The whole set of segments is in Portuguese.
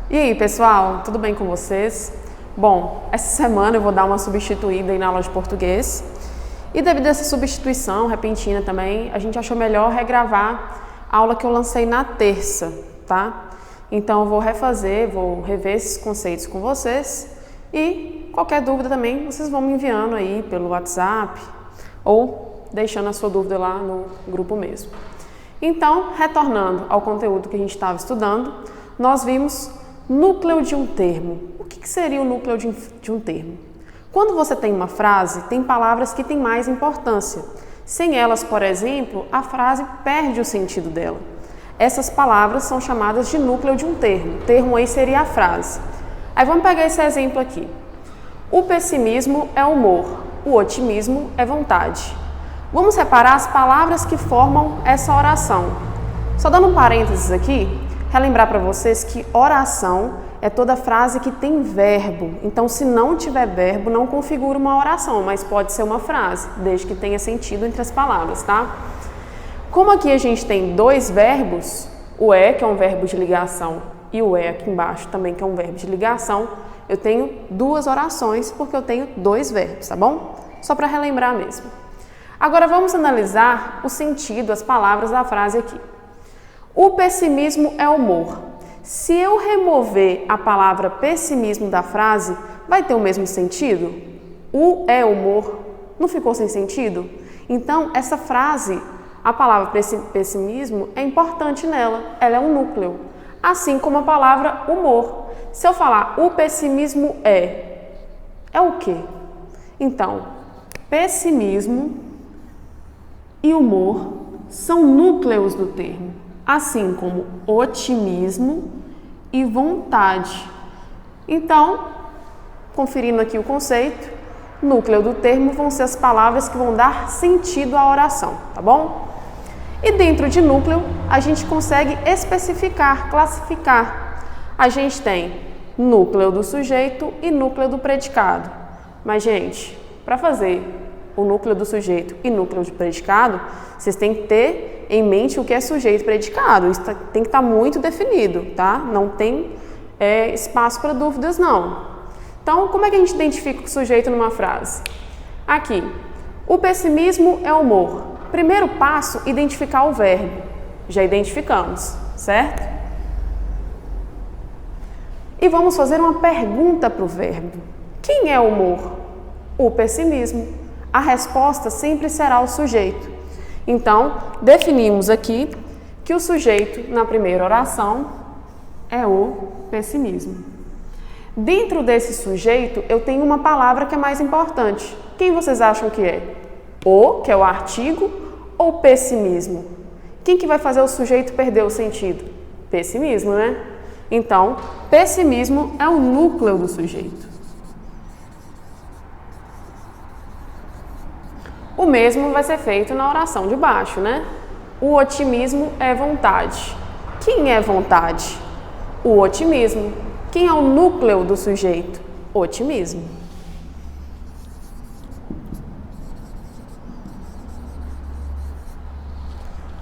E aí, pessoal, tudo bem com vocês? Bom, essa semana eu vou dar uma substituída aí na aula de português. E devido a essa substituição repentina também, a gente achou melhor regravar a aula que eu lancei na terça, tá? Então eu vou rever esses conceitos com vocês e qualquer dúvida também vocês vão me enviando aí pelo WhatsApp ou deixando a sua dúvida lá no grupo mesmo. Então, retornando ao conteúdo que a gente estava estudando, nós vimos núcleo de um termo. O que seria o núcleo de um termo? Quando você tem uma frase, tem palavras que têm mais importância. Sem elas, por exemplo, a frase perde o sentido dela. Essas palavras são chamadas de núcleo de um termo. O termo aí seria a frase. Aí vamos pegar esse exemplo aqui. O pessimismo é humor, o otimismo é vontade. Vamos separar as palavras que formam essa oração. Só dando um parênteses aqui, relembrar para vocês que oração é toda frase que tem verbo. Então, se não tiver verbo, não configura uma oração, mas pode ser uma frase, desde que tenha sentido entre as palavras, tá? Como aqui a gente tem dois verbos, o é, que é um verbo de ligação, e o é aqui embaixo também, que é um verbo de ligação, eu tenho duas orações porque eu tenho dois verbos, tá bom? Só para relembrar mesmo. Agora vamos analisar o sentido, as palavras da frase aqui. O pessimismo é humor. Se eu remover a palavra pessimismo da frase, vai ter o mesmo sentido? O é humor. Não ficou sem sentido? Então, essa frase, a palavra pessimismo, é importante nela. Ela é um núcleo. Assim como a palavra humor. Se eu falar o pessimismo é o quê? Então, pessimismo e humor são núcleos do termo. Assim como otimismo e vontade. Então, conferindo aqui o conceito, núcleo do termo vão ser as palavras que vão dar sentido à oração, tá bom? E dentro de núcleo, a gente consegue especificar, classificar. A gente tem núcleo do sujeito e núcleo do predicado. Mas, gente, para fazer o núcleo do sujeito e núcleo de predicado, vocês têm que ter em mente o que é sujeito e predicado. Isso tem que estar muito definido, tá? Não tem espaço para dúvidas, não. Então, como é que a gente identifica o sujeito numa frase? Aqui, o pessimismo é humor. Primeiro passo, identificar o verbo. Já identificamos, certo? E vamos fazer uma pergunta para o verbo. Quem é o humor? O pessimismo. A resposta sempre será o sujeito. Então, definimos aqui que o sujeito na primeira oração é o pessimismo. Dentro desse sujeito, eu tenho uma palavra que é mais importante. Quem vocês acham que é? O, que é o artigo, ou pessimismo? Quem que vai fazer o sujeito perder o sentido? Pessimismo, né? Então, pessimismo é o núcleo do sujeito. O mesmo vai ser feito na oração de baixo, né? O otimismo é vontade. Quem é vontade? O otimismo. Quem é o núcleo do sujeito? Otimismo.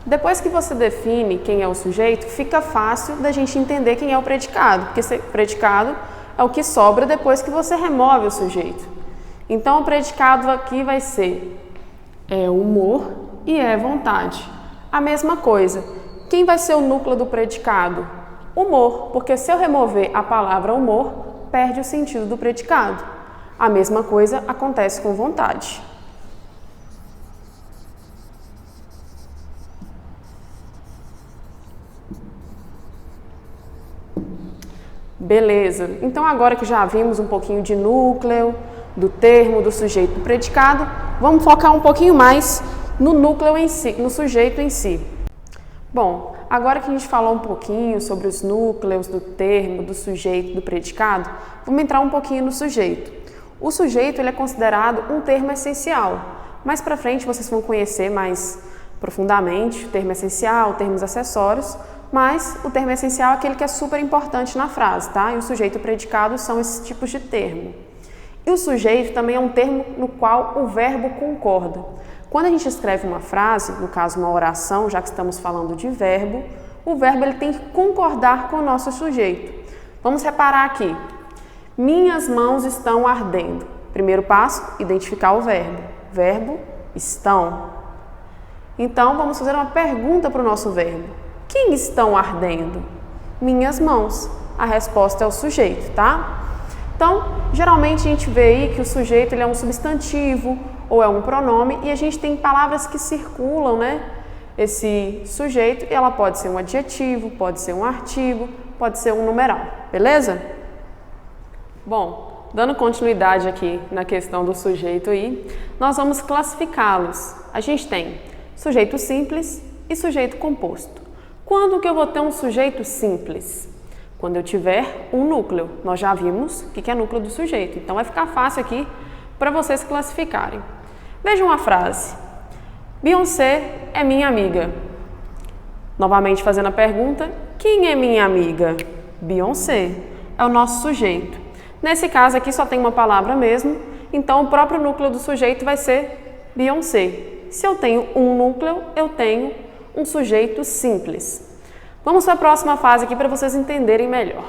Depois que você define quem é o sujeito, fica fácil da gente entender quem é o predicado, porque o predicado é o que sobra depois que você remove o sujeito. Então, o predicado aqui vai ser é humor e é vontade. A mesma coisa. Quem vai ser o núcleo do predicado? Humor, porque se eu remover a palavra humor, perde o sentido do predicado. A mesma coisa acontece com vontade. Beleza. Então, agora que já vimos um pouquinho de núcleo, do termo, do sujeito, do predicado, vamos focar um pouquinho mais no núcleo em si, no sujeito em si. Bom, agora que a gente falou um pouquinho sobre os núcleos do termo, do sujeito, do predicado, vamos entrar um pouquinho no sujeito. O sujeito ele é considerado um termo essencial. Mais para frente vocês vão conhecer mais profundamente o termo essencial, termos acessórios, mas o termo essencial é aquele que é super importante na frase, tá? E o sujeito e o predicado são esses tipos de termo. E o sujeito também é um termo no qual o verbo concorda. Quando a gente escreve uma frase, no caso uma oração, já que estamos falando de verbo, o verbo ele tem que concordar com o nosso sujeito. Vamos reparar aqui. Minhas mãos estão ardendo. Primeiro passo, identificar o verbo. Verbo, estão. Então, vamos fazer uma pergunta para o nosso verbo. Quem estão ardendo? Minhas mãos. A resposta é o sujeito, tá? Então, geralmente a gente vê aí que o sujeito ele é um substantivo ou é um pronome e a gente tem palavras que circulam, né? Esse sujeito, e ela pode ser um adjetivo, pode ser um artigo, pode ser um numeral, beleza? Bom, dando continuidade aqui na questão do sujeito aí, nós vamos classificá-los. A gente tem sujeito simples e sujeito composto. Quando que eu vou ter um sujeito simples? Quando eu tiver um núcleo. Nós já vimos o que é núcleo do sujeito, então vai ficar fácil aqui para vocês classificarem. Vejam a frase. Beyoncé é minha amiga. Novamente fazendo a pergunta, quem é minha amiga? Beyoncé é o nosso sujeito. Nesse caso aqui só tem uma palavra mesmo, então o próprio núcleo do sujeito vai ser Beyoncé. Se eu tenho um núcleo, eu tenho um sujeito simples. Vamos para a próxima fase aqui para vocês entenderem melhor.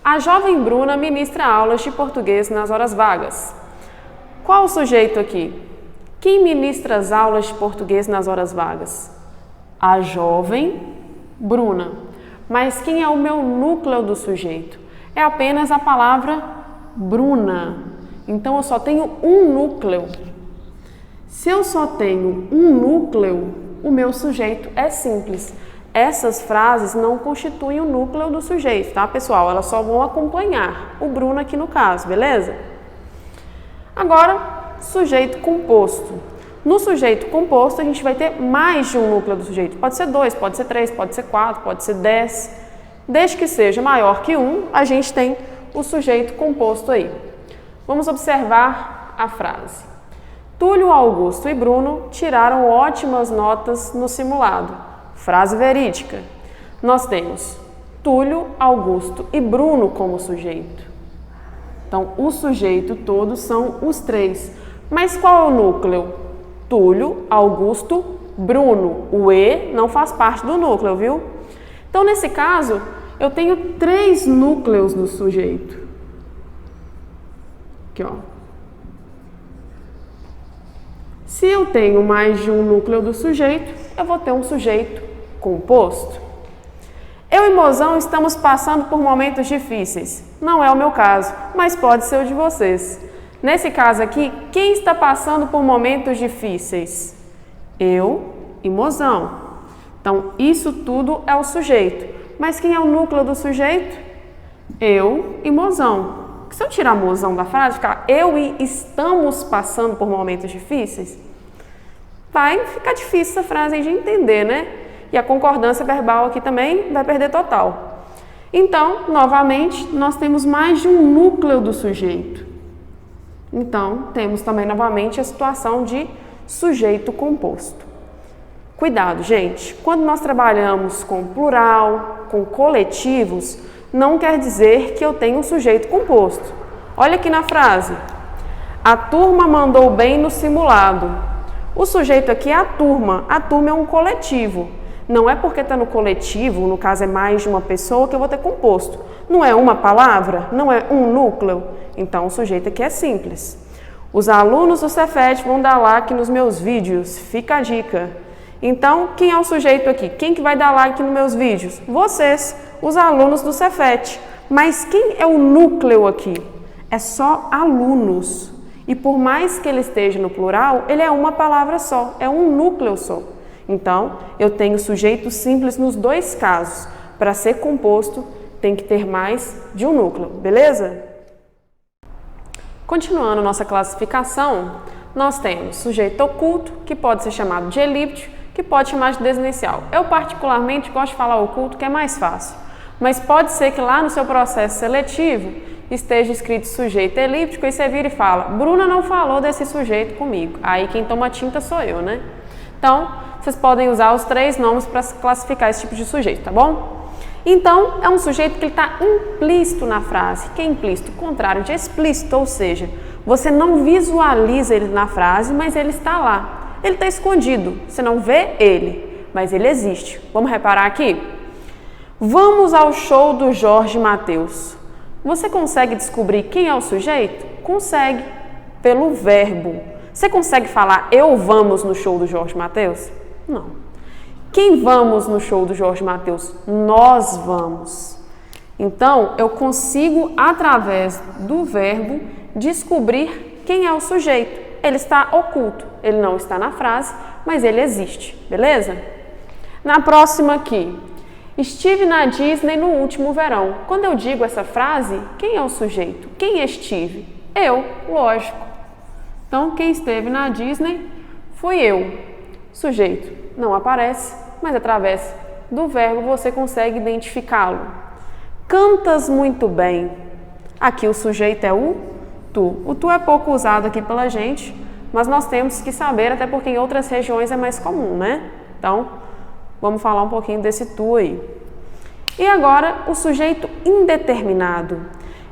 A jovem Bruna ministra aulas de português nas horas vagas. Qual o sujeito aqui? Quem ministra as aulas de português nas horas vagas? A jovem Bruna. Mas quem é o meu núcleo do sujeito? É apenas a palavra Bruna. Então eu só tenho um núcleo. Se eu só tenho um núcleo, o meu sujeito é simples. Essas frases não constituem o núcleo do sujeito, tá, pessoal? Elas só vão acompanhar o Bruno aqui no caso, beleza? Agora, sujeito composto. No sujeito composto, a gente vai ter mais de um núcleo do sujeito. Pode ser 2, pode ser 3, pode ser 4, pode ser 10. Desde que seja maior que 1, a gente tem o sujeito composto aí. Vamos observar a frase. Túlio, Augusto e Bruno tiraram ótimas notas no simulado. Frase verídica. Nós temos Túlio, Augusto e Bruno como sujeito. Então, o sujeito todos são os três. Mas qual é o núcleo? Túlio, Augusto, Bruno. O E não faz parte do núcleo, viu? Então, nesse caso, eu tenho 3 núcleos no sujeito. Aqui, ó. Se eu tenho mais de um núcleo do sujeito, eu vou ter um sujeito composto. Eu e Mozão estamos passando por momentos difíceis. Não é o meu caso, mas pode ser o de vocês. Nesse caso aqui, quem está passando por momentos difíceis? Eu e Mozão. Então, isso tudo é o sujeito. Mas quem é o núcleo do sujeito? Eu e Mozão. Se eu tirar Mozão da frase, ficar eu e estamos passando por momentos difíceis, vai ficar difícil essa frase aí de entender, né? E a concordância verbal aqui também vai perder total. Então, novamente, nós temos mais de um núcleo do sujeito. Então, temos também novamente a situação de sujeito composto. Cuidado, gente, quando nós trabalhamos com plural, com coletivos, não quer dizer que eu tenho um sujeito composto. Olha aqui na frase. A turma mandou bem no simulado. O sujeito aqui é a turma. A turma é um coletivo. Não é porque está no coletivo, no caso é mais de uma pessoa, que eu vou ter composto. Não é uma palavra, não é um núcleo. Então, o sujeito aqui é simples. Os alunos do Cefet vão dar like nos meus vídeos. Fica a dica. Então, quem é o sujeito aqui? Quem que vai dar like nos meus vídeos? Vocês, os alunos do Cefet. Mas quem é o núcleo aqui? É só alunos. E por mais que ele esteja no plural, ele é uma palavra só, é um núcleo só. Então, eu tenho sujeito simples nos dois casos. Para ser composto, tem que ter mais de um núcleo, beleza? Continuando nossa classificação, nós temos sujeito oculto, que pode ser chamado de elíptico, que pode chamar de desinicial. Eu particularmente gosto de falar oculto, que é mais fácil. Mas pode ser que lá no seu processo seletivo esteja escrito sujeito elíptico e você vira e fala, Bruna não falou desse sujeito comigo. Aí quem toma tinta sou eu, né? Então, vocês podem usar os 3 nomes para classificar esse tipo de sujeito, tá bom? Então, é um sujeito que está implícito na frase. Que é implícito? O contrário de explícito, ou seja, você não visualiza ele na frase, mas ele está lá. Ele está escondido, você não vê ele, mas ele existe. Vamos reparar aqui? Vamos ao show do Jorge Mateus. Você consegue descobrir quem é o sujeito? Consegue, pelo verbo. Você consegue falar eu vamos no show do Jorge Mateus? Não. Quem vamos no show do Jorge Mateus? Nós vamos. Então, eu consigo, através do verbo, descobrir quem é o sujeito. Ele está oculto, ele não está na frase, mas ele existe, beleza? Na próxima aqui. Estive na Disney no último verão. Quando eu digo essa frase, quem é o sujeito? Quem estive? Eu, lógico. Então, quem esteve na Disney fui eu. Sujeito não aparece, mas através do verbo você consegue identificá-lo. Cantas muito bem. Aqui o sujeito é o tu. O tu é pouco usado aqui pela gente, mas nós temos que saber, até porque em outras regiões é mais comum, né? Então, vamos falar um pouquinho desse tu aí. E agora, o sujeito indeterminado.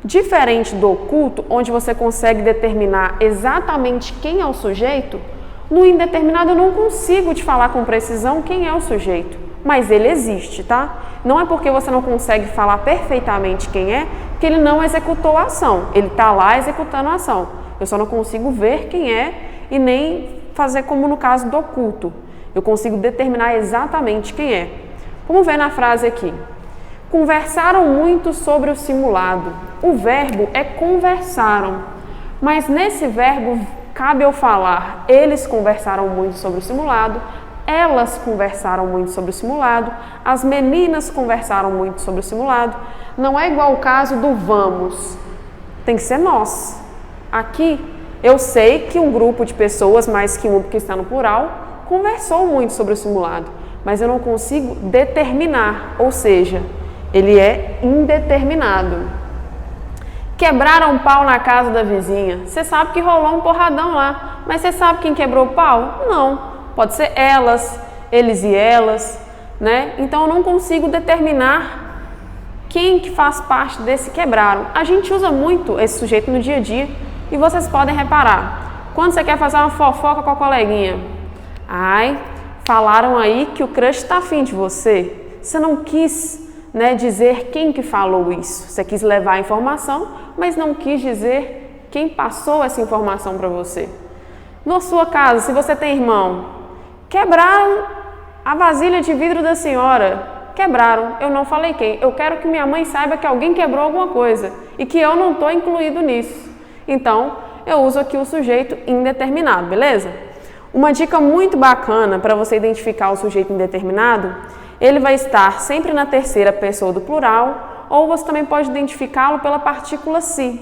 Diferente do oculto, onde você consegue determinar exatamente quem é o sujeito, no indeterminado eu não consigo te falar com precisão quem é o sujeito, mas ele existe, tá? Não é porque você não consegue falar perfeitamente quem é, que ele não executou a ação. Ele está lá executando a ação. Eu só não consigo ver quem é e nem fazer como no caso do oculto. Eu consigo determinar exatamente quem é. Vamos ver na frase aqui. Conversaram muito sobre o simulado. O verbo é conversaram, mas nesse verbo cabe eu falar. Eles conversaram muito sobre o simulado, elas conversaram muito sobre o simulado, as meninas conversaram muito sobre o simulado. Não é igual o caso do vamos, tem que ser nós. Aqui eu sei que um grupo de pessoas, mais que um que está no plural, conversou muito sobre o simulado, mas eu não consigo determinar, ou seja, ele é indeterminado. Quebraram um pau na casa da vizinha. Você sabe que rolou um porradão lá, mas você sabe quem quebrou o pau? Não. Pode ser elas, eles e elas, né? Então eu não consigo determinar quem que faz parte desse quebraram. A gente usa muito esse sujeito no dia a dia e vocês podem reparar. Quando você quer fazer uma fofoca com a coleguinha, ai, falaram aí que o crush está afim de você. Você não quis, né, dizer quem que falou isso. Você quis levar a informação, mas não quis dizer quem passou essa informação para você. Na sua casa, se você tem irmão, quebraram a vasilha de vidro da senhora. Quebraram. Eu não falei quem. Eu quero que minha mãe saiba que alguém quebrou alguma coisa e que eu não estou incluído nisso. Então, eu uso aqui o sujeito indeterminado, beleza? Uma dica muito bacana para você identificar o sujeito indeterminado, ele vai estar sempre na terceira pessoa do plural, ou você também pode identificá-lo pela partícula se.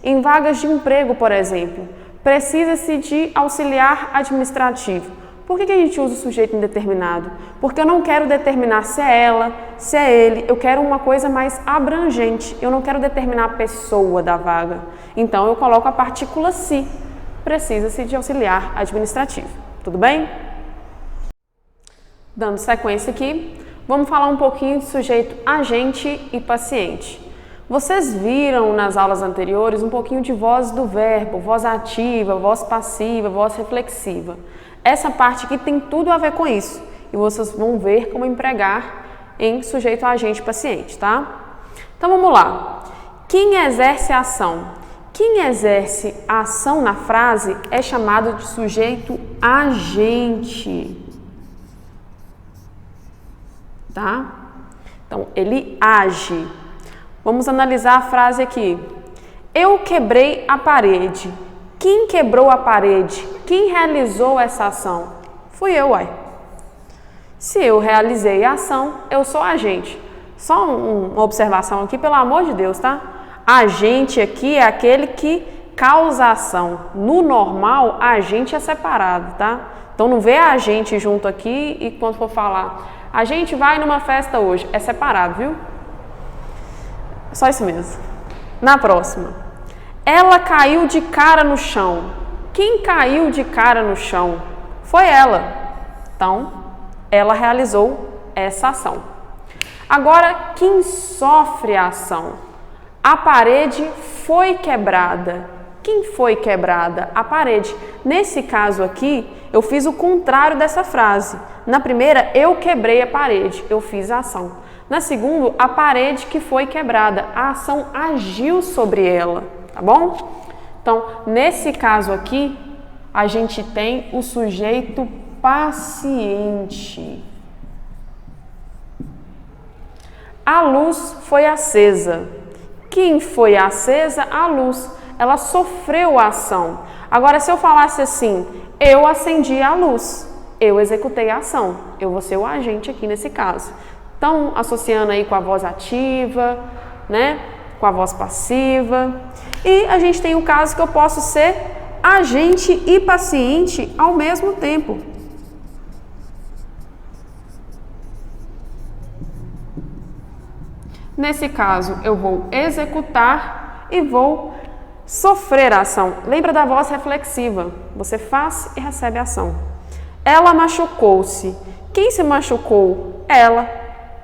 Em vagas de emprego, por exemplo, precisa-se de auxiliar administrativo. Por que a gente usa o sujeito indeterminado? Porque eu não quero determinar se é ela, se é ele, eu quero uma coisa mais abrangente, eu não quero determinar a pessoa da vaga. Então, eu coloco a partícula se. Precisa-se de auxiliar administrativo. Tudo bem? Dando sequência aqui, vamos falar um pouquinho de sujeito agente e paciente. Vocês viram nas aulas anteriores um pouquinho de voz do verbo, voz ativa, voz passiva, voz reflexiva. Essa parte aqui tem tudo a ver com isso e vocês vão ver como empregar em sujeito agente e paciente, tá? Então vamos lá. Quem exerce a ação? Quem exerce a ação na frase é chamado de sujeito agente. Tá? Então, ele age. Vamos analisar a frase aqui. Eu quebrei a parede. Quem quebrou a parede? Quem realizou essa ação? Fui eu, uai. Se eu realizei a ação, eu sou agente. Só uma observação aqui, pelo amor de Deus, tá? Agente aqui é aquele que causa a ação. No normal, agente é separado, tá? Então, não vê agente junto aqui e quando for falar... A gente vai numa festa hoje, é separado, viu? Só isso mesmo. Na próxima. Ela caiu de cara no chão. Quem caiu de cara no chão? Foi ela. Então, ela realizou essa ação. Agora, quem sofre a ação? A parede foi quebrada. Quem foi quebrada? A parede. Nesse caso aqui, eu fiz o contrário dessa frase. Na primeira, eu quebrei a parede, eu fiz a ação. Na segunda, a parede que foi quebrada. A ação agiu sobre ela, tá bom? Então, nesse caso aqui, a gente tem o sujeito paciente. A luz foi acesa. Quem foi acesa? A luz. Ela sofreu a ação. Agora, se eu falasse assim, eu acendi a luz, eu executei a ação. Eu vou ser o agente aqui nesse caso. Então, associando aí com a voz ativa, né? Com a voz passiva. E a gente tem o caso que eu posso ser agente e paciente ao mesmo tempo. Nesse caso, eu vou executar e vou sofrer a ação. Lembra da voz reflexiva? Você faz e recebe a ação. Ela machucou-se. Quem se machucou? Ela.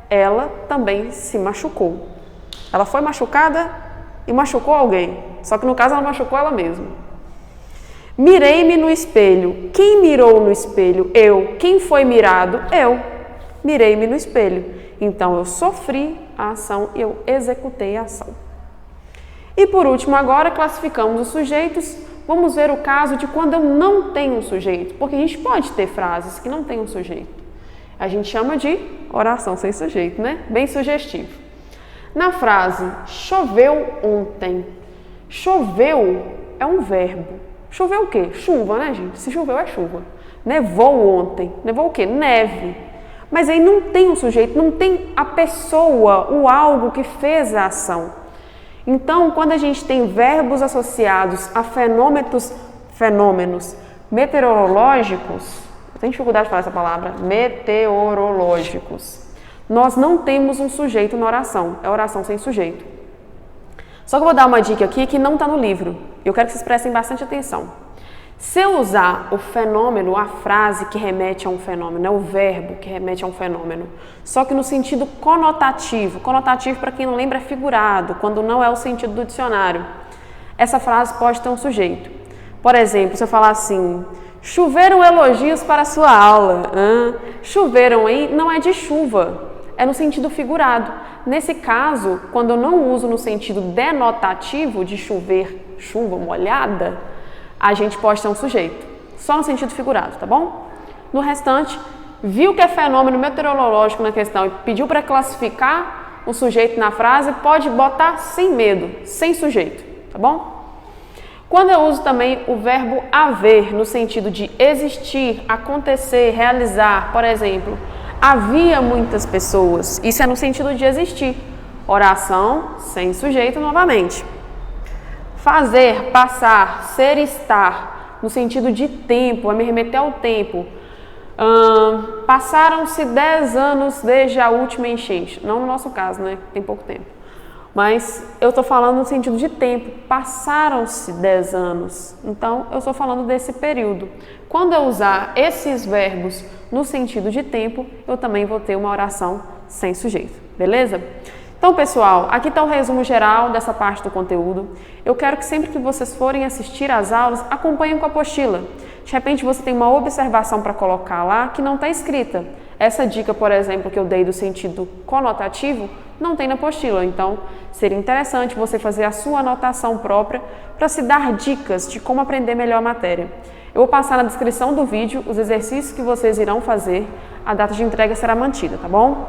Ela também se machucou. Ela foi machucada e machucou alguém. Só que no caso ela machucou ela mesma. Mirei-me no espelho. Quem mirou no espelho? Eu. Quem foi mirado? Eu. Mirei-me no espelho. Então eu sofri a ação e eu executei a ação. E por último, agora classificamos os sujeitos. Vamos ver o caso de quando eu não tenho um sujeito, porque a gente pode ter frases que não têm um sujeito. A gente chama de oração sem sujeito, né? Bem sugestivo. Na frase, choveu ontem. Choveu é um verbo. Choveu o quê? Chuva, né, gente? Se choveu é chuva. Nevou ontem. Nevou o quê? Neve. Mas aí não tem um sujeito, não tem a pessoa, o algo que fez a ação. Então, quando a gente tem verbos associados a fenômenos meteorológicos, eu tenho dificuldade de falar essa palavra, meteorológicos, nós não temos um sujeito na oração, é oração sem sujeito. Só que eu vou dar uma dica aqui que não está no livro, eu quero que vocês prestem bastante atenção. Se eu usar o fenômeno, a frase que remete a um fenômeno, é o verbo que remete a um fenômeno, só que no sentido conotativo, para quem não lembra é figurado, quando não é o sentido do dicionário, essa frase pode ter um sujeito. Por exemplo, se eu falar assim, choveram elogios para a sua aula, choveram aí não é de chuva, é no sentido figurado. Nesse caso, quando eu não uso no sentido denotativo de chover, chuva molhada, a gente pode ter um sujeito, só no sentido figurado, tá bom? No restante, viu que é fenômeno meteorológico na questão e pediu para classificar o sujeito na frase, pode botar sem medo, sem sujeito, tá bom? Quando eu uso também o verbo haver, no sentido de existir, acontecer, realizar, por exemplo, havia muitas pessoas, isso é no sentido de existir, oração sem sujeito novamente. Fazer, passar, ser, estar, no sentido de tempo, a me remeter ao tempo. Passaram-se 10 anos desde a última enchente. Não no nosso caso, né? Tem pouco tempo. Mas eu estou falando no sentido de tempo. Passaram-se 10 anos. Então, eu estou falando desse período. Quando eu usar esses verbos no sentido de tempo, eu também vou ter uma oração sem sujeito. Beleza? Então, pessoal, aqui está o resumo geral dessa parte do conteúdo. Eu quero que sempre que vocês forem assistir às aulas, acompanhem com a apostila. De repente, você tem uma observação para colocar lá que não está escrita. Essa dica, por exemplo, que eu dei do sentido conotativo, não tem na apostila. Então, seria interessante você fazer a sua anotação própria para se dar dicas de como aprender melhor a matéria. Eu vou passar na descrição do vídeo os exercícios que vocês irão fazer. A data de entrega será mantida, tá bom?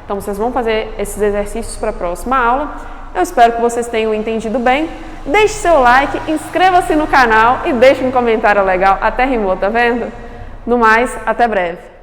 Então, vocês vão fazer esses exercícios para a próxima aula. Eu espero que vocês tenham entendido bem. Deixe seu like, inscreva-se no canal e deixe um comentário legal. Até rimou, tá vendo? No mais, até breve.